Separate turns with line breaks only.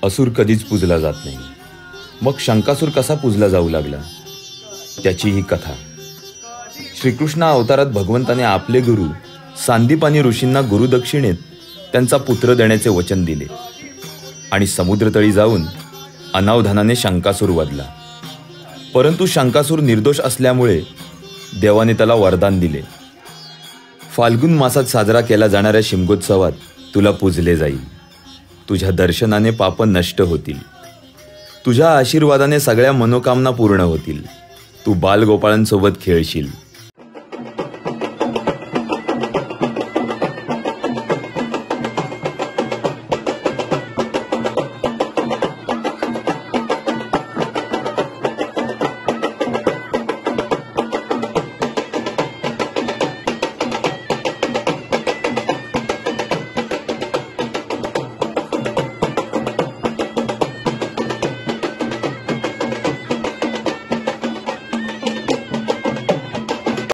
असुर कधीच पूजला जात नाही. मग शंकासूर कसा पूजला जाऊ लागला त्याची ही कथा. श्रीकृष्ण अवतारात भगवंताने आपले गुरु सांदीपानी ऋषींना गुरुदक्षिणेत त्यांचा पुत्र देण्याचे वचन दिले आणि समुद्रतळी जाऊन अनावधानाने शंकासूर वधला. परंतु शंकासूर निर्दोष असल्यामुळे देवाने त्याला वरदान दिले. फाल्गुन मासात साजरा केला जाणाऱ्या शिमगोत्सवात तुला पूजले जाईल. तुझ्या दर्शनाने पाप नष्ट होतील. तुझ्या आशीर्वादाने सगळ्या मनोकामना पूर्ण होतील. तू बालगोपाळांसोबत खेळशील.